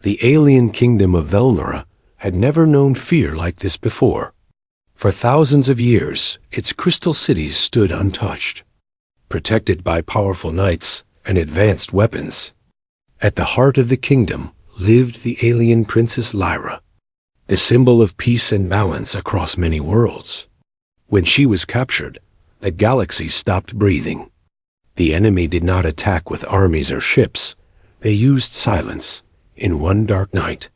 The alien kingdom of Velmora had never known fear like this before. For thousands of years, its crystal cities stood untouched, protected by powerful knights and advanced weapons. At the heart of the kingdom lived the alien Princess Lyra, the symbol of peace and balance across many worlds. When she was captured, the galaxy stopped breathing. The enemy did not attack with armies or ships. They used silence. In one dark night,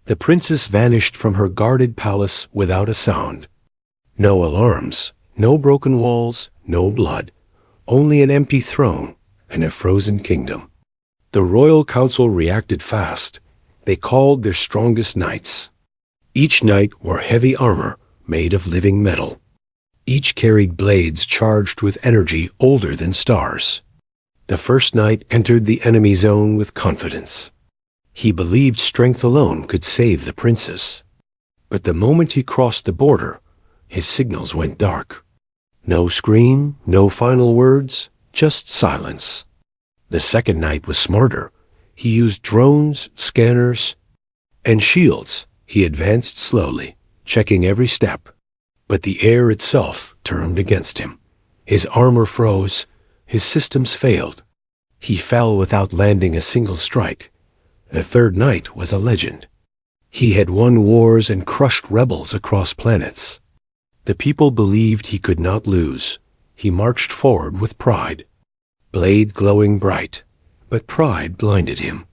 the princess vanished from her guarded palace without a sound. No alarms, no broken walls, no blood, only an empty throne and a frozen kingdom. The royal council reacted fast. They called their strongest knights. Each knight wore heavy armor made of living metal. Each carried blades charged with energy older than stars. The first knight entered the enemy zone with confidence. He believed strength alone could save the princess. But the moment he crossed the border, his signals went dark. No scream, no final words, just silence. The second knight was smarter. He used drones, scanners, and shields. He advanced slowly, checking every step. But the air itself turned against him. His armor froze. His systems failed. He fell without landing a single strike. The third knight was a legend. He had won wars and crushed rebels across planets. The people believed he could not lose. He marched forward with pride, blade glowing bright, but pride blinded him.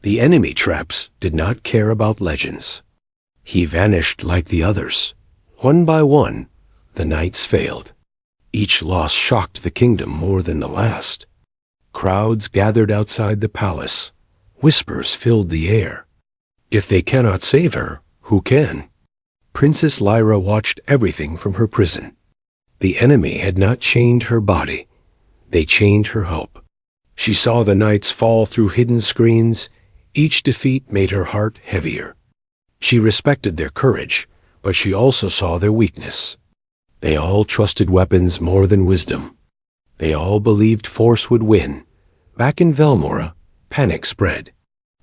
The enemy traps did not care about legends. He vanished like the others. One by one, the knights failed. Each loss shocked the kingdom more than the last. Crowds gathered outside the palace. Whispers filled the air. If they cannot save her, who can? Princess Lyra watched everything from her prison. The enemy had not chained her body. They chained her hope. She saw the knights fall through hidden screens. Each defeat made her heart heavier. She respected their courage, but she also saw their weakness. They all trusted weapons more than wisdom. They all believed force would win. Back in Velmora, panic spread.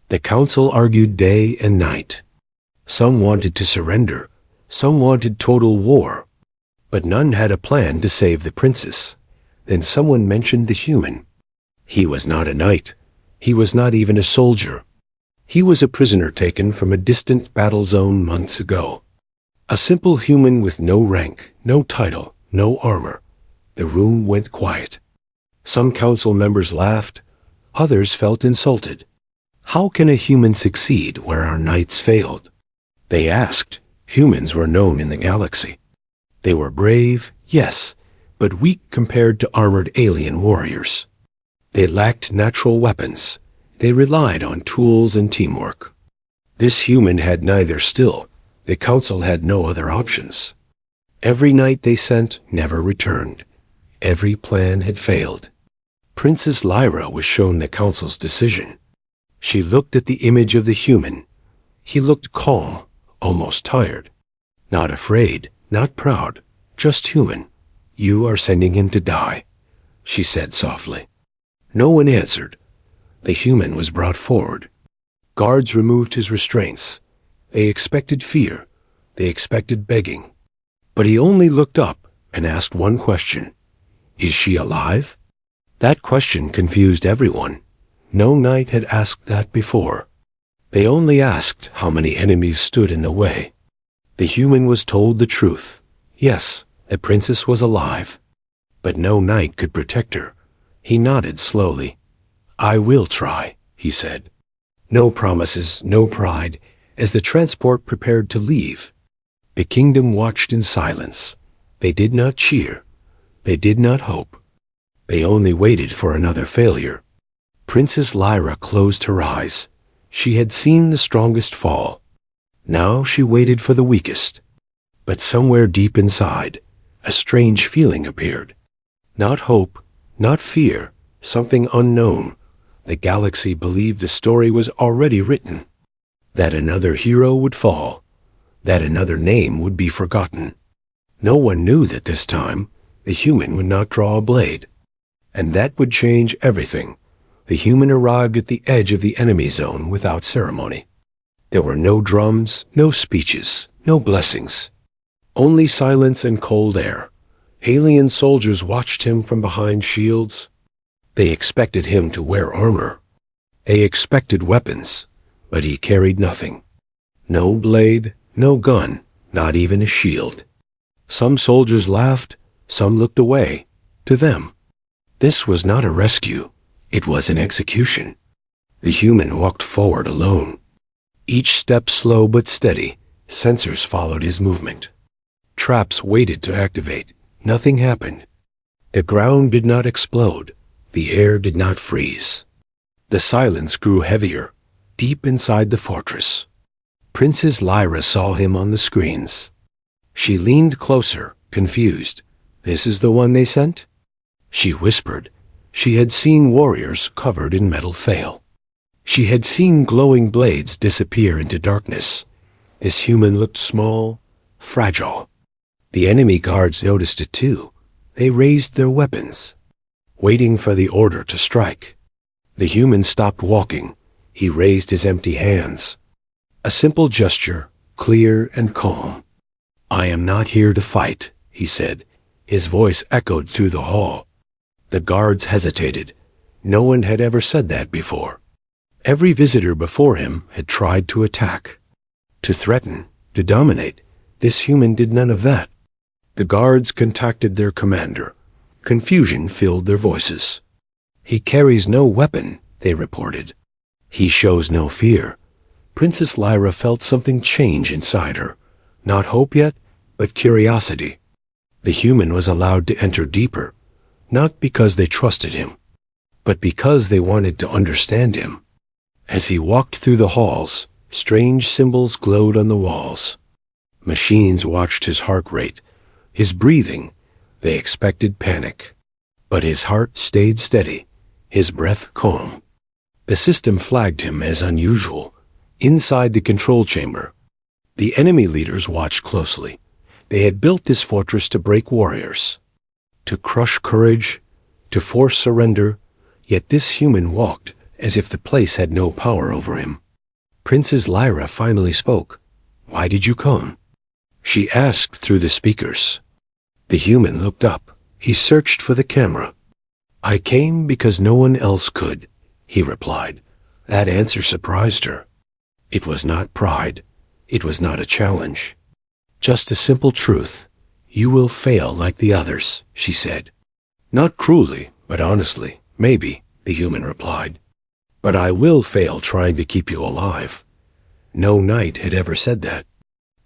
The council argued day and night. Some wanted to surrender. Some wanted total war. But none had a plan to save the princess. Then someone mentioned the human. He was not a knight. He was not even a soldier. He was a prisoner taken from a distant battle zone months ago. A simple human with no rank, no title, no armor. The room went quiet. Some council members laughed. Others felt insulted. How can a human succeed where our knights failed? They asked. Humans were known in the galaxy. They were brave, yes, but weak compared to armored alien warriors. They lacked natural weapons. They relied on tools and teamwork. This human had neither. Still, the council had no other options. Every knight they sent never returned. Every plan had failed. Princess Lyra was shown the council's decision. She looked at the image of the human. He looked calm, almost tired. Not afraid, not proud, just human. You are sending him to die, she said softly. No one answered. The human was brought forward. Guards removed his restraints. They expected fear. They expected begging. But he only looked up and asked one question. Is she alive? That question confused everyone. No knight had asked that before. They only asked how many enemies stood in the way. The human was told the truth. Yes, the princess was alive. But no knight could protect her. He nodded slowly. I will try, he said. No promises, no pride, as the transport prepared to leave. The kingdom watched in silence. They did not cheer. They did not hope. They only waited for another failure. Princess Lyra closed her eyes. She had seen the strongest fall. Now she waited for the weakest. But somewhere deep inside, a strange feeling appeared. Not hope, not fear, something unknown. The galaxy believed the story was already written. That another hero would fall. That another name would be forgotten. No one knew that this time the human would not draw a blade. And that would change everything. The human arrived at the edge of the enemy zone without ceremony. There were no drums, no speeches, no blessings. Only silence and cold air. Alien soldiers watched him from behind shields. They expected him to wear armor. They expected weapons, but he carried nothing. No blade, no gun, not even a shield. Some soldiers laughed, some looked away. To them, this was not a rescue. It was an execution. The human walked forward alone. Each step slow but steady. Sensors followed his movement. Traps waited to activate. Nothing happened. The ground did not explode. The air did not freeze. The silence grew heavier, deep inside the fortress. Princess Lyra saw him on the screens. She leaned closer, confused. "This is the one they sent?" She whispered. She had seen warriors covered in metal fail. She had seen glowing blades disappear into darkness. This human looked small, fragile. The enemy guards noticed it too. They raised their weapons, waiting for the order to strike. The human stopped walking. He raised his empty hands. A simple gesture, clear and calm. "I am not here to fight," he said. His voice echoed through the hall. The guards hesitated. No one had ever said that before. Every visitor before him had tried to attack, to threaten, to dominate. This human did none of that. The guards contacted their commander. Confusion filled their voices. "He carries no weapon," they reported. "He shows no fear." Princess Lyra felt something change inside her. Not hope yet, but curiosity. The human was allowed to enter deeper, not because they trusted him, but because they wanted to understand him. As he walked through the halls, strange symbols glowed on the walls. Machines watched his heart rate, his breathing. They expected panic. But his heart stayed steady, his breath calm. The system flagged him as unusual. Inside the control chamber, the enemy leaders watched closely. They had built this fortress to break warriors, to crush courage, to force surrender, yet this human walked as if the place had no power over him. Princess Lyra finally spoke. "Why did you come?" She asked through the speakers. The human looked up. He searched for the camera. "I came because no one else could," he replied. That answer surprised her. It was not pride. It was not a challenge. Just a simple truth. "You will fail like the others," she said. "Not cruelly, but honestly. Maybe," the human replied. "But I will fail trying to keep you alive." No knight had ever said that.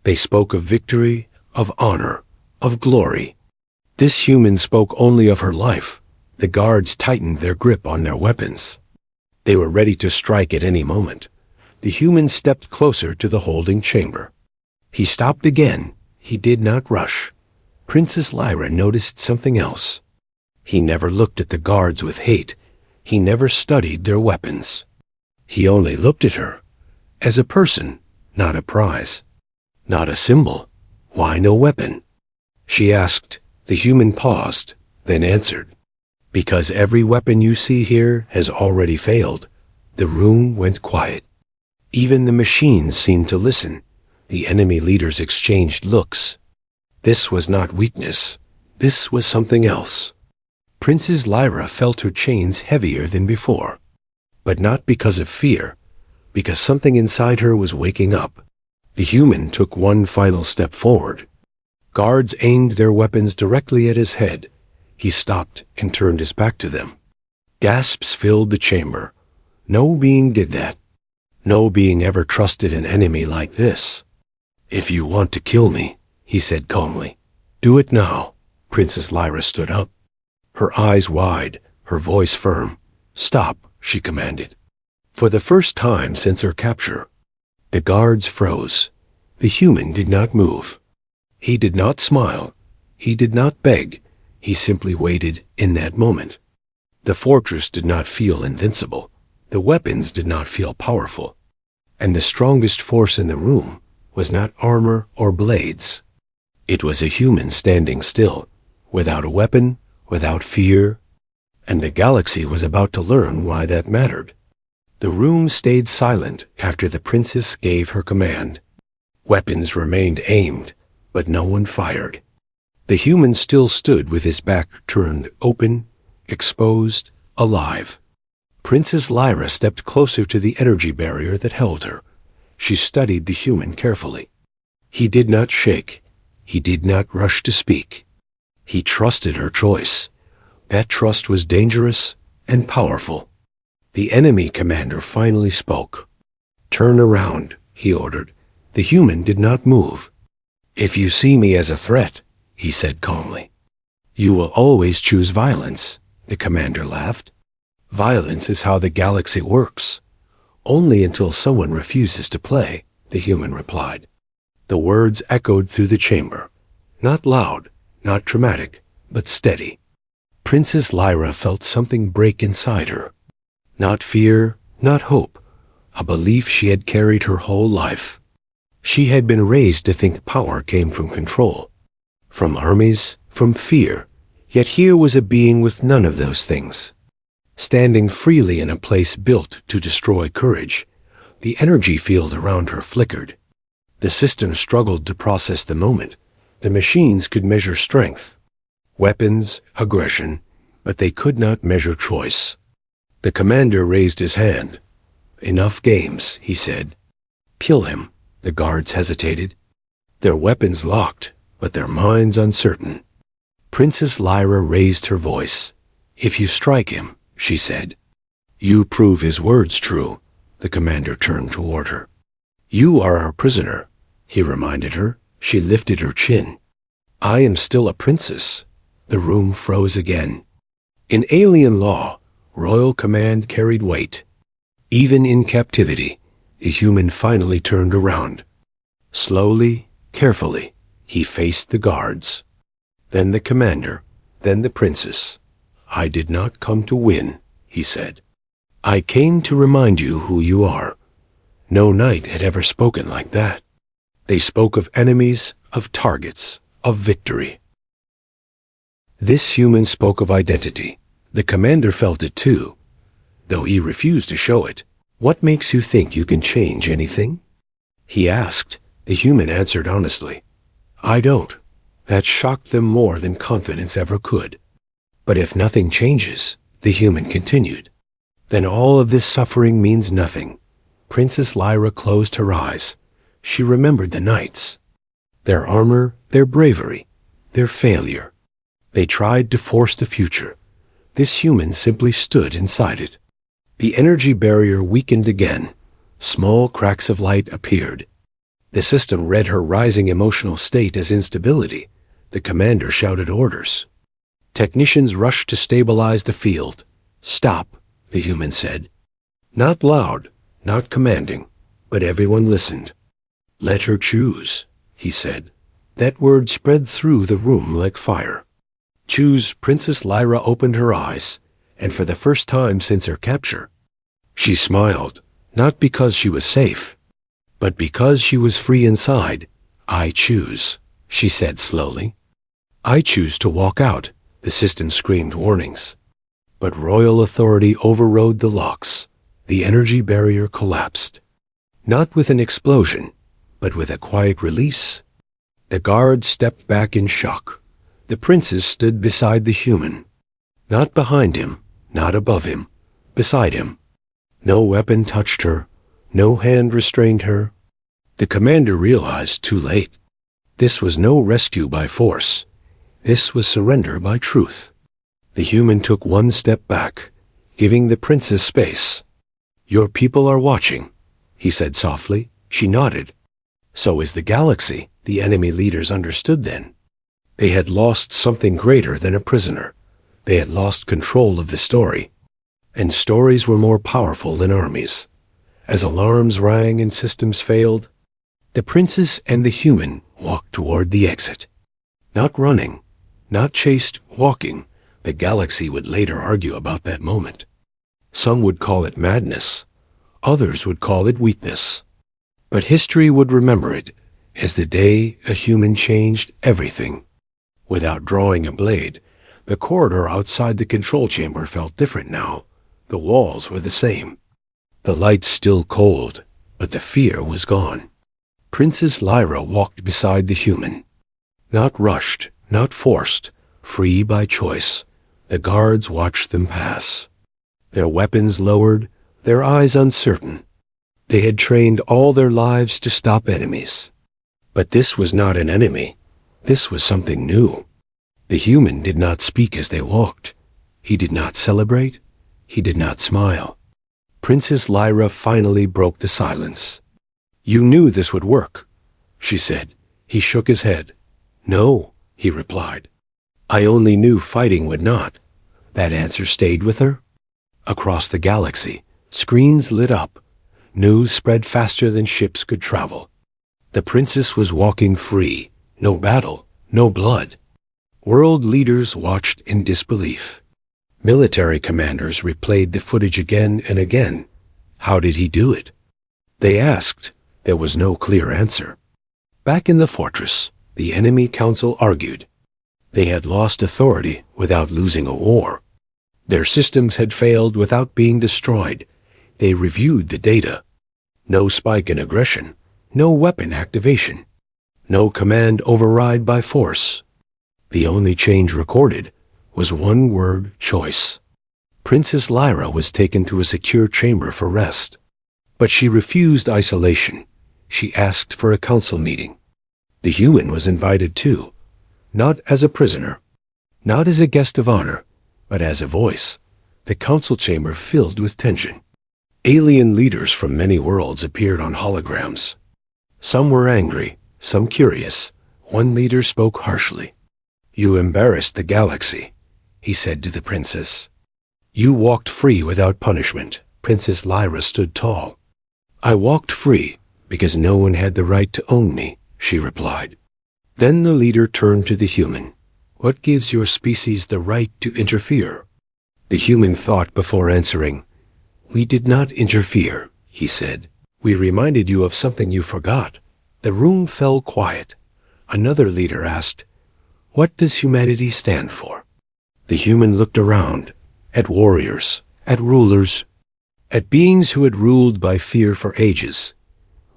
They spoke of victory, of honor, of glory. This human spoke only of her life. The guards tightened their grip on their weapons. They were ready to strike at any moment. The human stepped closer to the holding chamber. He stopped again. He did not rush. Princess Lyra noticed something else. He never looked at the guards with hate. He never studied their weapons. He only looked at her as a person, not a prize, not a symbol. "Why no weapon?" she asked. The human paused, then answered. "Because every weapon you see here has already failed." The room went quiet. Even the machines seemed to listen. The enemy leaders exchanged looks. This was not weakness. This was something else. Princess Lyra felt her chains heavier than before. But not because of fear, because something inside her was waking up. The human took one final step forward. Guards aimed their weapons directly at his head. He stopped and turned his back to them. Gasps filled the chamber. No being did that. No being ever trusted an enemy like this. "If you want to kill me," he said calmly, "do it now." Princess Lyra stood up, her eyes wide, her voice firm. "Stop," she commanded. For the first time since her capture, the guards froze. The human did not move. He did not smile. He did not beg. He simply waited in that moment. The fortress did not feel invincible. The weapons did not feel powerful. And the strongest force in the room was not armor or blades. It was a human standing still, without a weapon, without fear. And the galaxy was about to learn why that mattered. The room stayed silent after the princess gave her command. Weapons remained aimed, but no one fired. The human still stood with his back turned, open, exposed, alive. Princess Lyra stepped closer to the energy barrier that held her. She studied the human carefully. He did not shake. He did not rush to speak. He trusted her choice. That trust was dangerous and powerful. The enemy commander finally spoke. "Turn around," he ordered. The human did not move. "If you see me as a threat," he said calmly, "you will always choose violence," the commander laughed. "Violence is how the galaxy works. Only until someone refuses to play," the human replied. The words echoed through the chamber. Not loud, not dramatic, but steady. Princess Lyra felt something break inside her. Not fear, not hope, a belief she had carried her whole life. She had been raised to think power came from control, from armies, from fear, yet here was a being with none of those things. Standing freely in a place built to destroy courage, the energy field around her flickered. The system struggled to process the moment. The machines could measure strength, weapons, aggression, but they could not measure choice. The commander raised his hand. "Enough games," he said. "Kill him." The guards hesitated. Their weapons locked, but their minds uncertain. Princess Lyra raised her voice. "If you strike him," she said, "you prove his words true." The commander turned toward her. "You are our prisoner," he reminded her. She lifted her chin. "I am still a princess." The room froze again. In alien law, royal command carried weight. Even in captivity, the human finally turned around. Slowly, carefully, he faced the guards. Then the commander, then the princess. "I did not come to win," he said. "I came to remind you who you are." No knight had ever spoken like that. They spoke of enemies, of targets, of victory. This human spoke of identity. The commander felt it too, though he refused to show it. "What makes you think you can change anything?" he asked. The human answered honestly, "I don't." That shocked them more than confidence ever could. "But if nothing changes," the human continued, "then all of this suffering means nothing." Princess Lyra closed her eyes. She remembered the knights. Their armor, their bravery, their failure. They tried to force the future. This human simply stood inside it. The energy barrier weakened again. Small cracks of light appeared. The system read her rising emotional state as instability. The commander shouted orders. Technicians rushed to stabilize the field. "Stop," the human said. Not loud, not commanding, but everyone listened. "Let her choose," he said. That word spread through the room like fire. Choose. Princess Lyra opened her eyes, and for the first time since her capture, she smiled, not because she was safe, but because she was free inside. "I choose," she said slowly. "I choose to walk out," the system screamed warnings. But royal authority overrode the locks. The energy barrier collapsed. Not with an explosion, but with a quiet release. The guard stepped back in shock. The princess stood beside the human. Not behind him, not above him, beside him. No weapon touched her, no hand restrained her. The commander realized too late. This was no rescue by force. This was surrender by truth. The human took one step back, giving the princess space. "Your people are watching," he said softly. She nodded. So is the galaxy. The enemy leaders understood then. They had lost something greater than a prisoner. They had lost control of the story. And stories were more powerful than armies. As alarms rang and systems failed, the princess and the human walked toward the exit. Not running, not chased, walking. The galaxy would later argue about that moment. Some would call it madness. Others would call it weakness. But history would remember it as the day a human changed everything. Without drawing a blade, the corridor outside the control chamber felt different now. The walls were the same. The light still cold, but the fear was gone. Princess Lyra walked beside the human. Not rushed, not forced, free by choice. The guards watched them pass. Their weapons lowered, their eyes uncertain. They had trained all their lives to stop enemies. But this was not an enemy. This was something new. The human did not speak as they walked. He did not celebrate. He did not smile. Princess Lyra finally broke the silence. "You knew this would work," she said. He shook his head. "No," he replied. "I only knew fighting would not." That answer stayed with her. Across the galaxy, screens lit up. News spread faster than ships could travel. The princess was walking free. No battle, no blood. World leaders watched in disbelief. Military commanders replayed the footage again and again. How did he do it? They asked. There was no clear answer. Back in the fortress, the enemy council argued. They had lost authority without losing a war. Their systems had failed without being destroyed. They reviewed the data. No spike in aggression, no weapon activation, no command override by force. The only change recorded was one word: choice. Princess Lyra was taken to a secure chamber for rest. But she refused isolation. She asked for a council meeting. The human was invited too, not as a prisoner, not as a guest of honor, but as a voice. The council chamber filled with tension. Alien leaders from many worlds appeared on holograms. Some were angry, some curious. One leader spoke harshly. "You embarrassed the galaxy," he said to the princess. "You walked free without punishment." Princess Lyra stood tall. "I walked free because no one had the right to own me," she replied. Then the leader turned to the human. "What gives your species the right to interfere?" The human thought before answering. "We did not interfere," he said. "We reminded you of something you forgot." The room fell quiet. Another leader asked, "What does humanity stand for?" The human looked around, at warriors, at rulers, at beings who had ruled by fear for ages.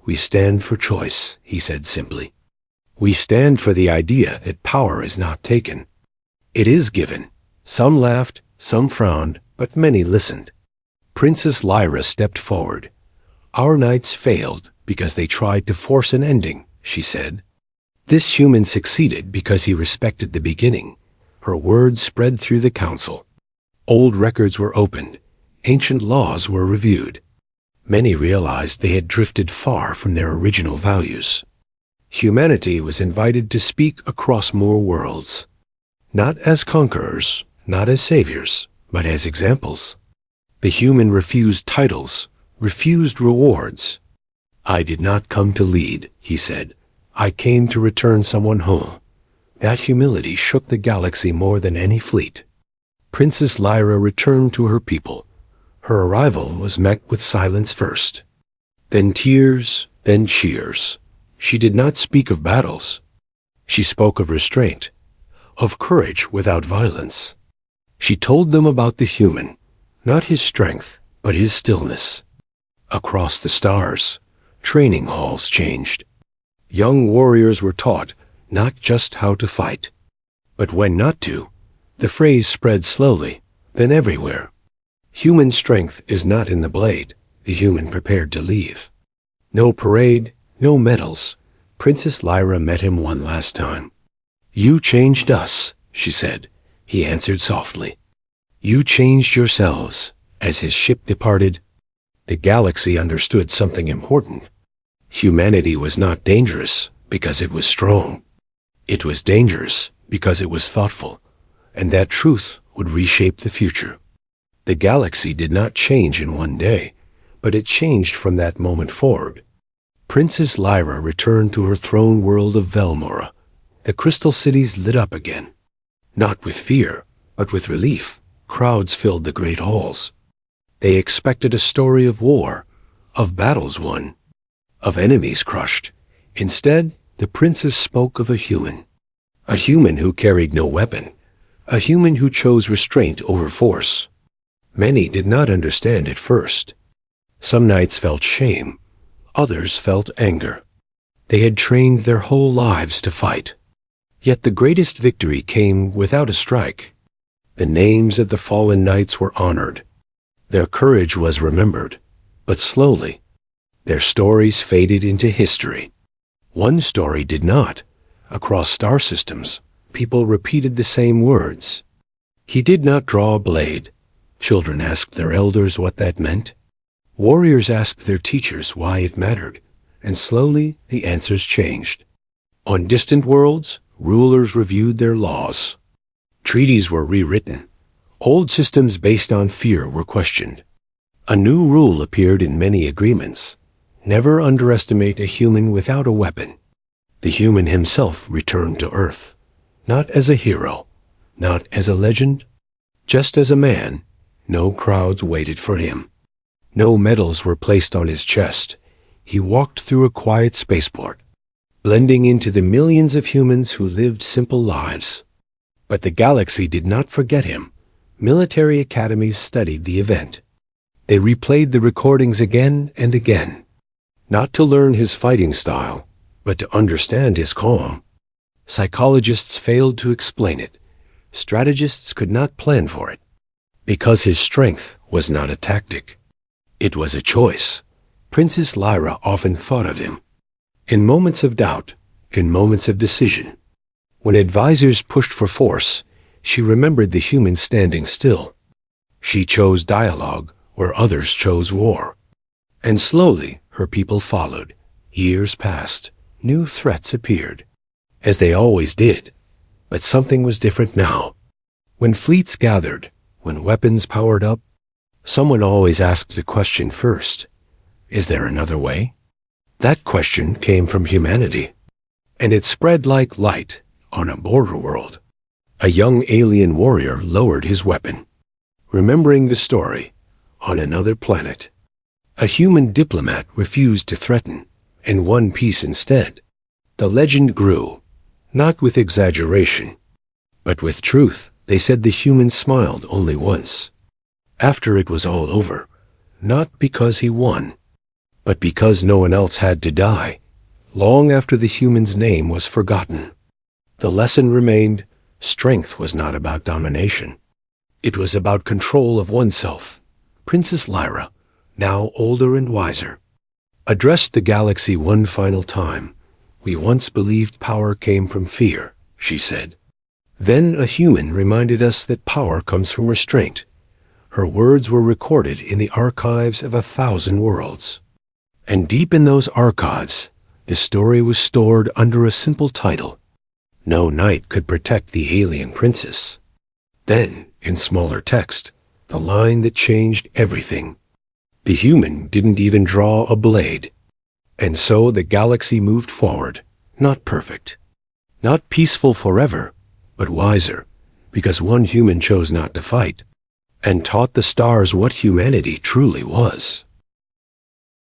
"We stand for choice," he said simply. "We stand for the idea that power is not taken. It is given." Some laughed, some frowned, but many listened. Princess Lyra stepped forward. "Our knights failed because they tried to force an ending," she said. This human succeeded because he respected the beginning. Her words spread through the council. Old records were opened. Ancient laws were reviewed. Many realized they had drifted far from their original values. Humanity was invited to speak across more worlds. Not as conquerors, not as saviors, but as examples. The human refused titles, refused rewards. "I did not come to lead," he said. "I came to return someone home." That humility shook the galaxy more than any fleet. Princess Lyra returned to her people. Her arrival was met with silence first. Then tears, then cheers. She did not speak of battles. She spoke of restraint, of courage without violence. She told them about the human, not his strength, but his stillness. Across the stars, training halls changed. Young warriors were taught not just how to fight, but when not to. The phrase spread slowly, then everywhere. Human strength is not in the blade, the human prepared to leave. No parade, no medals. Princess Lyra met him one last time. "You changed us," she said. He answered softly. "You changed yourselves." As his ship departed, the galaxy understood something important. Humanity was not dangerous because it was strong. It was dangerous because it was thoughtful, and that truth would reshape the future. The galaxy did not change in one day, but it changed from that moment forward. Princess Lyra returned to her throne world of Velmora. The crystal cities lit up again. Not with fear, but with relief. Crowds filled the great halls. They expected a story of war, of battles won, of enemies crushed. Instead, the princess spoke of a human who carried no weapon, a human who chose restraint over force. Many did not understand at first. Some knights felt shame, others felt anger. They had trained their whole lives to fight. Yet the greatest victory came without a strike. The names of the fallen knights were honored. Their courage was remembered, but slowly, their stories faded into history. One story did not. Across star systems, people repeated the same words. He did not draw a blade. Children asked their elders what that meant. Warriors asked their teachers why it mattered, and slowly the answers changed. On distant worlds, rulers reviewed their laws. Treaties were rewritten. Old systems based on fear were questioned. A new rule appeared in many agreements. Never underestimate a human without a weapon. The human himself returned to Earth, not as a hero, not as a legend, just as a man. No crowds waited for him. No medals were placed on his chest. He walked through a quiet spaceport, blending into the millions of humans who lived simple lives. But the galaxy did not forget him. Military academies studied the event. They replayed the recordings again and again, not to learn his fighting style, but to understand his calm. Psychologists failed to explain it. Strategists could not plan for it. Because his strength was not a tactic. It was a choice. Princess Lyra often thought of him. In moments of doubt, in moments of decision. When advisors pushed for force, she remembered the human standing still. She chose dialogue where others chose war. And slowly her people followed. Years passed. New threats appeared. As they always did. But something was different now. When fleets gathered, when weapons powered up, someone always asked the question first. Is there another way? That question came from humanity. And it spread like light on a border world. A young alien warrior lowered his weapon, remembering the story on another planet. A human diplomat refused to threaten and won peace instead. The legend grew, not with exaggeration, but with truth. They said the human smiled only once. After it was all over, not because he won, but because no one else had to die, long after the human's name was forgotten. The lesson remained, strength was not about domination. It was about control of oneself. Princess Lyra, now older and wiser, addressed the galaxy one final time. We once believed power came from fear, she said. Then a human reminded us that power comes from restraint. Her words were recorded in the archives of 1,000 worlds. And deep in those archives, the story was stored under a simple title. No knight could protect the alien princess. Then, in smaller text, the line that changed everything. The human didn't even draw a blade. And so the galaxy moved forward, not perfect, not peaceful forever, but wiser, because one human chose not to fight, and taught the stars what humanity truly was.